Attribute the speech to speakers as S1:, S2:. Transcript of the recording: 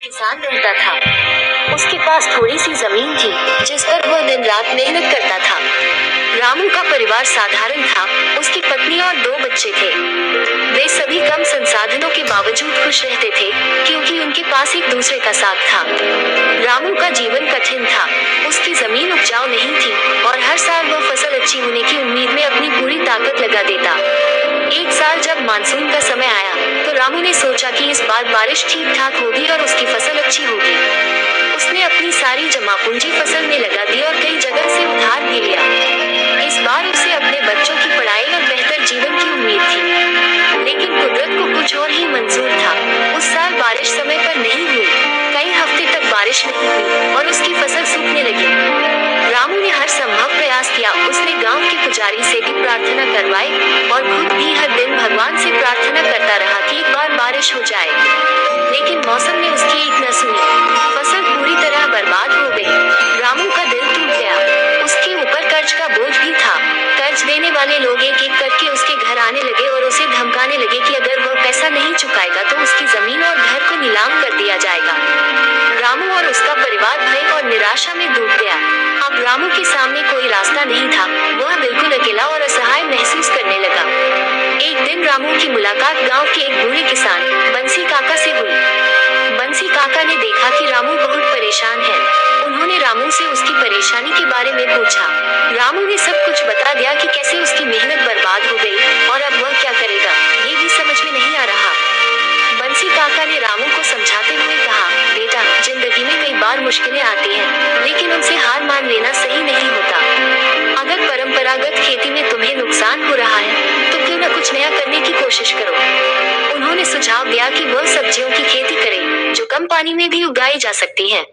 S1: किसान रहता था। उसके पास थोड़ी सी जमीन थी जिस पर वह दिन रात मेहनत करता था। रामू का परिवार साधारण था। उसकी पत्नी और 2 बच्चे थे। वे सभी कम संसाधनों के बावजूद खुश रहते थे क्योंकि उनके पास एक दूसरे का साथ था। रामू का जीवन कठिन था। उसकी जमीन उपजाऊ नहीं थी और हर साल वह फसल अच्छी होने की उम्मीद में अपनी पूरी ताकत लगा देता। एक साल जब मानसून का समय आया तो रामू ने सोचा कि इस बार बारिश ठीक ठाक होगी और उसकी फसल अच्छी होगी। उसने अपनी सारी जमा पूंजी फसल में लगा दी और कई जगह से उधार भी लिया। इस बार उसे अपने बच्चों की पढ़ाई और बेहतर जीवन की उम्मीद थी। लेकिन कुदरत को कुछ और ही मंजूर था। उस साल बारिश समय पर नहीं हुई। कई हफ्ते तक बारिश नहीं हुई और उसकी फसल सूखने लगी। रामू ने हर संभव प्रयास किया। उसने गांव के पुजारी से भी प्रार्थना करवाई और खुद भी हर दिन भगवान से प्रार्थना करता रहा कि एक बार बारिश हो जाए। लेकिन मौसम ने उसकी एक न सुनी। फसल पूरी तरह बर्बाद हो गई। रामू का दिल टूट गया। उसके ऊपर कर्ज का बोझ भी था। कर्ज देने वाले लोग एक एक करके उसके घर आने लगे और उसे धमकाने लगे कि अगर वह पैसा नहीं चुकाएगा तो उसकी जमीन और घर को नीलाम कर दिया जाएगा। रामू और उसका परिवार भय और निराशा में डूब गया। अब रामू के सामने कोई रास्ता नहीं था। वह बिल्कुल अकेला और असहाय महसूस करने लगा। एक दिन रामू की मुलाकात गांव के एक बूढ़े किसान बंसी काका से हुई। बंसी काका ने देखा कि रामू बहुत परेशान है। उन्होंने रामू से उसकी परेशानी के बारे में पूछा। रामू ने सब कुछ बता दिया कि कैसे उसकी मेहनत बर्बाद हो गई और अब वह क्या करेगा, ये भी समझ में नहीं आ रहा। बंसी काका ने रामू को समझाते हुए कहा, बेटा, जिंदगी में कई बार मुश्किलें आती हैं, लेकिन उनसे हार मान लेना सही नहीं होता। अगर परंपरागत खेती में तुम्हें नुकसान हो रहा है तो क्यों न कुछ नया करने की कोशिश करो। उन्होंने सुझाव दिया कि वह सब्जियों की खेती करे जो कम पानी में भी उगाई जा सकती है।